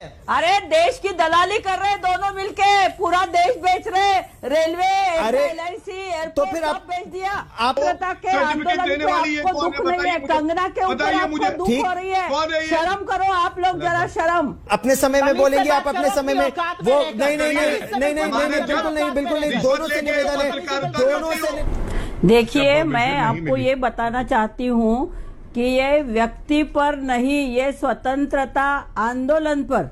अरे देश की दलाली कर रहे हैं दोनों मिलके, पूरा देश बेच रहे, रेलवे, LIC, एयरपोर्ट तो फिर आप बेच दिया। आप के आंदोलन पे आपको दुख नहीं है, कंगना के ऊपर आपको दुख हो रही है, शर्म करो आप लोग जरा, शर्म। अपने समय में बोलेंगे आप, अपने समय में वो नहीं, बिल्कुल नहीं, दोनों से निवेदन है, दोनों से। देखिए, मैं आपको ये बताना चाहती हूँ कि ये व्यक्ति पर नहीं, ये स्वतंत्रता आंदोलन पर,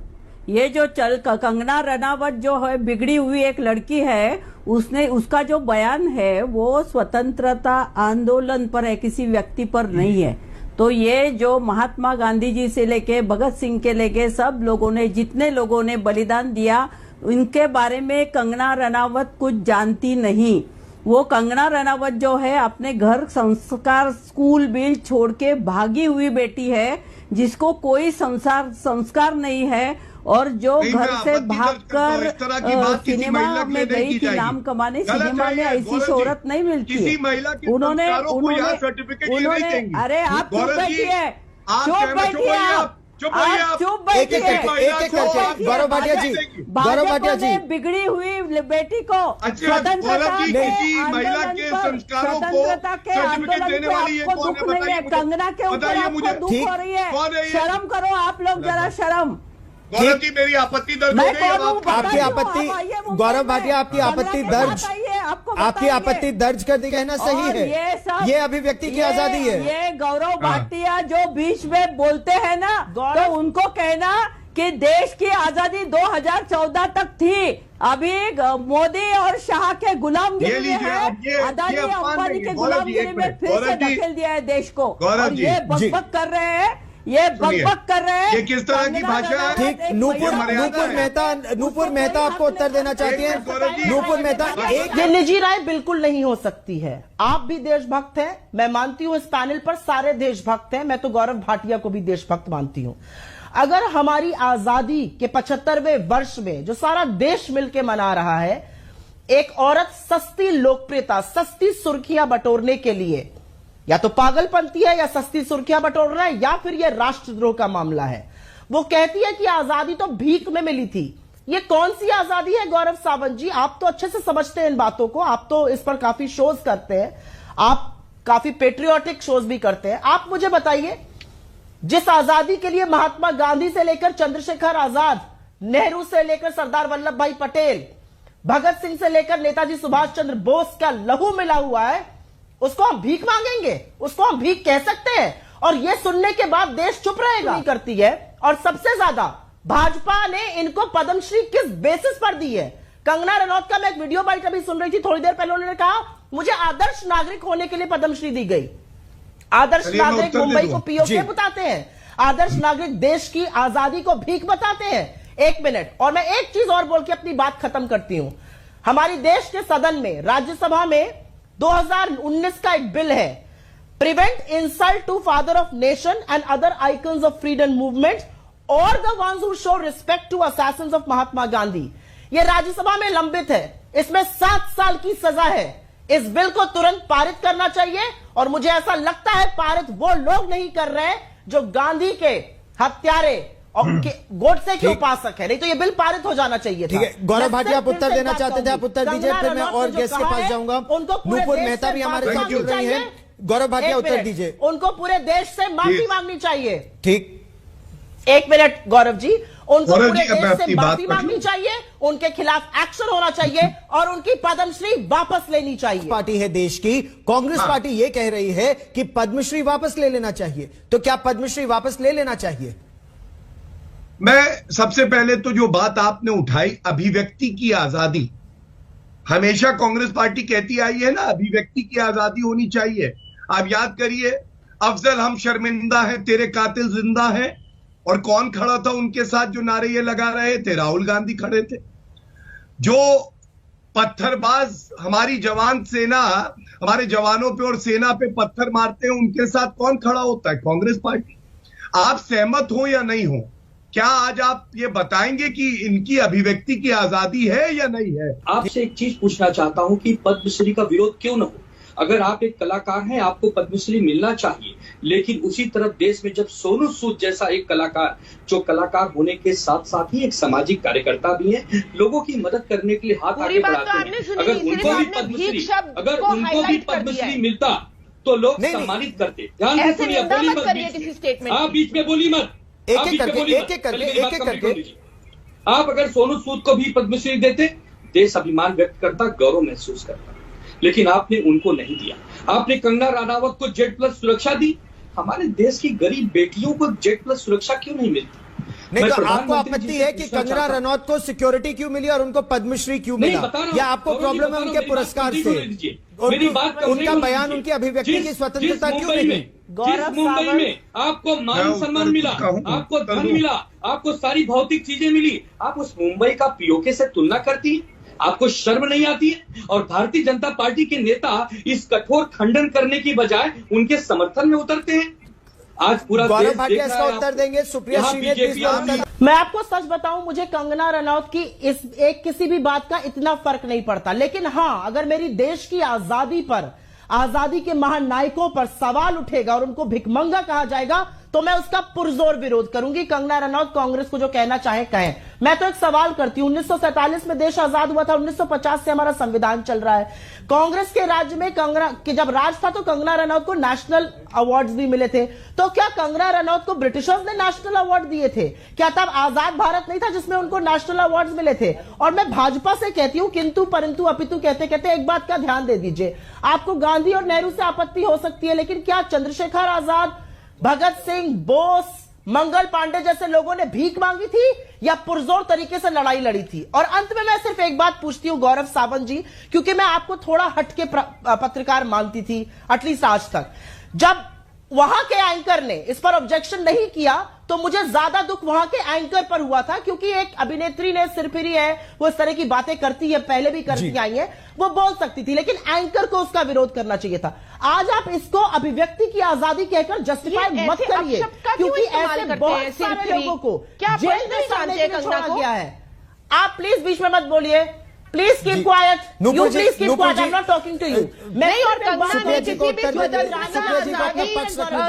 ये जो कंगना रनावत जो है बिगड़ी हुई एक लड़की है, उसका जो बयान है वो स्वतंत्रता आंदोलन पर है, किसी व्यक्ति पर नहीं है। तो ये जो महात्मा गांधी जी से लेके भगत सिंह के लेके सब लोगों ने, जितने लोगों ने बलिदान दिया, उनके बारे में कंगना रनावत कुछ जानती नहीं। वो कंगना रनावत जो है अपने घर संस्कार स्कूल बिल छोड़ के भागी हुई बेटी है, जिसको कोई संस्कार नहीं है, और जो घर से भागकर सिनेमा में गई थी नाम कमाने। सिनेमा में ऐसी शोहरत नहीं मिलती। उन्होंने अरे आप चुप बैठिए, चुप बैठिए, आप चुप बैठिए। गौरव भाटिया जी, गौरव भाटिया जी, बिगड़ी हुई बेटी को स्वतंत्रता के आंदोलन पे आपको दुख नहीं है, कंगना के ऊपर आपको दुख हो रही है, शर्म करो आप लोग जरा, शर्म। गौरव जी, मेरी आपत्ति दर्ज हो गई। आपकी आपत्ति, गौरव भाटिया, आपकी आपत्ति दर्ज, आपकी आपत्ति दर्ज कर दी, कहना सही है, ये अभिव्यक्ति की आजादी है। ये गौरव भाटिया जो बीच में बोलते हैं ना, तो उनको कहना कि देश की आजादी 2014 तक थी, अभी मोदी और शाह के गुलामगिरी में है, अदानी अंबानी के गुलामगिरी में फिर से धकेल दिया है देश को, और ये बकबक कर रहे हैं, ये बकबक कर रहे हैं। ये किस तरह की भाषा है? ठीक, नूपुर मेहता आपको उत्तर देना चाहती हैं। नूपुर मेहता, ये निजी राय बिल्कुल नहीं हो सकती है। आप भी देशभक्त हैं, मैं मानती हूं इस पैनल पर सारे देशभक्त हैं, मैं तो गौरव भाटिया को भी देशभक्त मानती हूं। अगर हमारी आजादी के 75वें वर्ष में जो सारा देश मिलकर मना रहा है, एक औरत सस्ती लोकप्रियता, सस्ती सुर्खियां बटोरने के लिए या तो पागलपंती है, या सस्ती सुर्खियां बटोर रहा है, या फिर यह राष्ट्रद्रोह का मामला है। वो कहती है कि आजादी तो भीख में मिली थी। ये कौन सी आजादी है गौरव सावंत जी? आप तो अच्छे से समझते हैं इन बातों को, आप तो इस पर काफी शोज करते हैं, आप काफी पेट्रियोटिक शोज भी करते हैं। आप मुझे बताइए, जिस आजादी के लिए महात्मा गांधी से लेकर चंद्रशेखर आजाद, नेहरू से लेकर सरदार वल्लभ भाई पटेल, भगत सिंह से लेकर नेताजी सुभाष चंद्र बोस का लहू मिला हुआ है, उसको हम भीख मांगेंगे? उसको हम भीख कह सकते हैं? और यह सुनने के बाद देश चुप रहेगा? नहीं करती है। और सबसे ज्यादा भाजपा ने इनको पद्मश्री किस बेसिस पर दी है? कंगना रनौत का मैं एक वीडियो बाइट अभी सुन रही थी थोड़ी देर पहले, उन्होंने कहा मुझे आदर्श नागरिक होने के लिए पद्मश्री दी गई। आदर्श नागरिक मुंबई को पीओके बताते हैं, आदर्श नागरिक देश की आजादी को भीख बताते हैं। एक मिनट, और मैं एक चीज और बोल के अपनी बात खत्म करती हूं। हमारी देश के सदन में, राज्यसभा में 2019 का एक बिल है, prevent insult to father of nation and other icons of freedom movement और the ones who show respect to assassins of Mahatma Gandhi. यह राज्यसभा में लंबित है, इसमें 7 साल की सजा है। इस बिल को तुरंत पारित करना चाहिए, और मुझे ऐसा लगता है पारित वो लोग नहीं कर रहे जो गांधी के हत्यारे और गोडसे के उपासक है, नहीं तो ये बिल पारित हो जाना चाहिए था। ठीक है, गौरव भाटिया आप उत्तर देना चाहते थे, आप उत्तर दीजिए, फिर मैं और गेस्ट के पास जाऊंगा। नूपुर मेहता भी हमारे साथ जुड़ रही हैं। गौरव भाटिया उत्तर दीजिए। उनको पूरे देश से माफी मांगनी चाहिए। ठीक, एक मिनट गौरव जी, उनको पूरे देश से माफी मांगनी चाहिए, उनके खिलाफ एक्शन होना चाहिए, और उनकी पद्मश्री वापस लेनी चाहिए। पार्टी है देश की, कांग्रेस पार्टी ये कह रही है कि पद्मश्री वापस ले लेना चाहिए, तो क्या पद्मश्री वापस ले लेना चाहिए? मैं सबसे पहले तो जो बात आपने उठाई, अभिव्यक्ति की आजादी, हमेशा कांग्रेस पार्टी कहती आई है ना, अभिव्यक्ति की आजादी होनी चाहिए। आप याद करिए, अफजल हम शर्मिंदा हैं, तेरे कातिल जिंदा हैं, और कौन खड़ा था उनके साथ जो नारे ये लगा रहे थे? राहुल गांधी खड़े थे। जो पत्थरबाज हमारी जवान सेना, हमारे जवानों पे और सेना पे पत्थर मारते हैं, उनके साथ कौन खड़ा होता है? कांग्रेस पार्टी। आप सहमत हो या नहीं हो, क्या आज आप ये बताएंगे कि इनकी अभिव्यक्ति की आजादी है या नहीं है? आपसे एक चीज पूछना चाहता हूं कि पद्मश्री का विरोध क्यों न हो? अगर आप एक कलाकार हैं, आपको पद्मश्री मिलना चाहिए, लेकिन उसी तरफ देश में जब सोनू सूद जैसा एक कलाकार, जो कलाकार होने के साथ साथ ही एक सामाजिक कार्यकर्ता भी है, लोगों की मदद करने के लिए हाथ आगे बढ़ाते हैं, अगर उनको भी पद्मश्री मिलता तो लोग सम्मानित करते। ध्यान से सुनिए, बोली मत, आप बीच में बोली मत, एक एक करके आप अगर सोनू सूद को भी पद्मश्री देते, देश अभिमान व्यक्त करता, गौरव महसूस करता, लेकिन आपने उनको नहीं दिया। आपने कंगना रनावत को Z+ सुरक्षा दी। हमारे देश की गरीब बेटियों को Z+ सुरक्षा क्यों नहीं मिलती? नहीं, तो आपको आपत्ति है कि कंगना रनौत को सिक्योरिटी क्यों मिली और उनको पद्मश्री क्यों मिला, या आपको प्रॉब्लम है उनके पुरस्कार से? मेरी बात, उनका बयान, उनकी अभिव्यक्ति की स्वतंत्रता क्यों नहीं? जिस मुंबई में आपको मान सम्मान मिला, आपको धन मिला, आपको सारी भौतिक चीजें मिली, आप उस मुंबई का पीओके से तुलना करती है? आपको शर्म नहीं आती है? और भारतीय जनता पार्टी के नेता इस कठोर खंडन करने की बजाय उनके समर्थन में उतरते हैं। आज पूरा गौरव भाटिया इसका उत्तर देंगे, सुप्रिया श्रीनेत भी इसका उत्तर। मैं आपको सच बताऊं, मुझे कंगना रनौत की इस एक किसी भी बात का इतना फर्क नहीं पड़ता, लेकिन हां, अगर मेरी देश की आजादी पर, आजादी के महानायकों पर सवाल उठेगा और उनको भिखमंगा कहा जाएगा तो मैं उसका पुरजोर विरोध करूंगी। कंगना रनौत कांग्रेस को जो कहना चाहे कहें। मैं तो एक सवाल करती हूं, 1947 में देश आजाद हुआ था, 1950 से हमारा संविधान चल रहा है। कांग्रेस के राज्य में कंगना के जब राज था तो कंगना रनौत को नेशनल अवार्ड्स भी मिले थे। तो क्या कंगना रनौत को ब्रिटिशर्स ने नेशनल अवार्ड दिए थे? क्या तब आजाद भारत नहीं था जिसमें उनको नेशनल अवार्ड्स मिले थे? और मैं भाजपा से कहती हूं, किंतु परंतु अपितु कहते कहते एक बात का ध्यान दे दीजिए। आपको गांधी और नेहरू से आपत्ति हो सकती है, लेकिन क्या चंद्रशेखर आजाद, भगत सिंह, बोस, मंगल पांडे जैसे लोगों ने भीख मांगी थी या पुरजोर तरीके से लड़ाई लड़ी थी? और अंत में मैं सिर्फ एक बात पूछती हूं गौरव सावंत जी, क्योंकि मैं आपको थोड़ा हटके पत्रकार मानती थी एटलीस्ट आज तक। जब वहां के एंकर ने इस पर ऑब्जेक्शन नहीं किया तो मुझे ज्यादा दुख वहां के एंकर पर हुआ था, क्योंकि एक अभिनेत्री ने सिरफिरी है, वो इस तरह की बातें करती है, पहले भी करती आई है, वो बोल सकती थी, लेकिन एंकर को उसका विरोध करना चाहिए था। आज आप इसको अभिव्यक्ति की आजादी कहकर जस्टिफाई मत करिए, क्योंकि ऐसे बहुत सारे लोगों को जेल में सामने छोड़ा गया है। आप प्लीज बीच में मत बोलिए, please keep quiet, you please keep quiet, I am not talking to you. नहीं, और कंगना ने किसी भी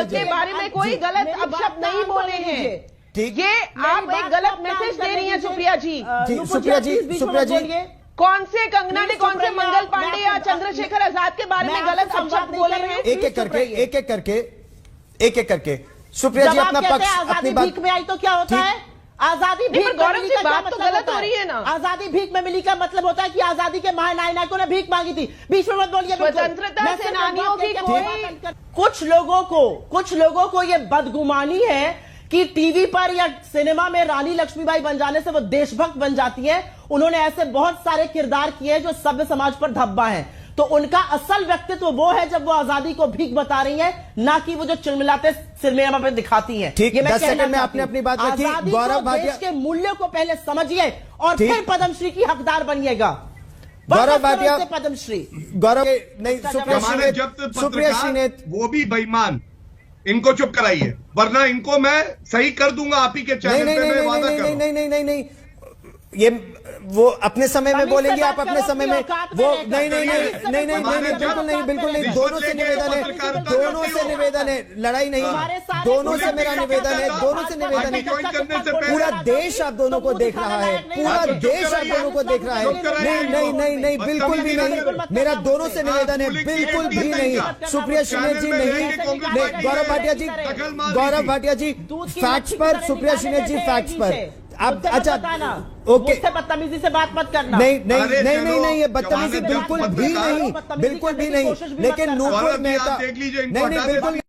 के बारे में कोई गलत अपशब्द नहीं बोले हैं। ये आप एक गलत मैसेज दे रही हैं सुप्रिया जी। सुप्रिया जी, कौन से कंगना ने कौन से मंगल पांडे या चंद्रशेखर आजाद के बारे में गलत अपशब्द बोले हैं? एक एक करके सुप्रिया जी अपना पक्ष, अपनी बात में आई तो क्या होता है? आजादी भीख गौरव जी, बात तो गलत हो रही है ना। आजादी भीख में मिली का मतलब होता है कि आजादी के महानायकों ने भीख मांगी थी। बीच में मत बोलिए। स्वतंत्रता सेनानियों की कुछ लोगों को ये बदगुमानी है कि टीवी पर या सिनेमा में रानी लक्ष्मीबाई बन जाने से वो देशभक्त बन जाती है। उन्होंने ऐसे बहुत सारे किरदार किए जो सभ्य समाज पर धब्बा है। तो उनका असल व्यक्तित्व वो है जब वो आजादी को भीख बता रही है, ना कि वो जो चिलमिलाते सिनेमा पे दिखाती हैं। ठीक है, 10 सेकंड में आपने अपनी बात रखी। गौरव भाटिया के मूल्यों को पहले समझिए और फिर पद्मश्री की हकदार बनिएगा। गौरव भाटिया पद्मश्री, गौरव नहीं, सुप्रिया श्रीनेत वो भी बेईमान, इनको चुप कराइए, वरना इनको मैं सही कर दूंगा आप ही के चैनल पे। मैं वादा कर रहा हूं। नहीं, ये वो अपने समय में बोलेंगे, आप अपने समय में वो नहीं, बिल्कुल नहीं। दोनों से निवेदन है, लड़ाई नहीं, दोनों से मेरा निवेदन है, पूरा देश आप दोनों को देख रहा है, पूरा देश आप दोनों को देख रहा है। नहीं, बिल्कुल भी नहीं, मेरा दोनों से निवेदन है, बिल्कुल भी नहीं। सुप्रिया श्रीनेत जी नहीं, गौरव भाटिया जी फैक्ट्स पर, सुप्रिया श्रीनेत जी फैक्ट्स पर। आप अच्छा, ओके, बदतमीजी से बात मत करना। नहीं, ये बदतमीजी बिल्कुल भी नहीं, लेकिन नूपुर मेहता नहीं, बिल्कुल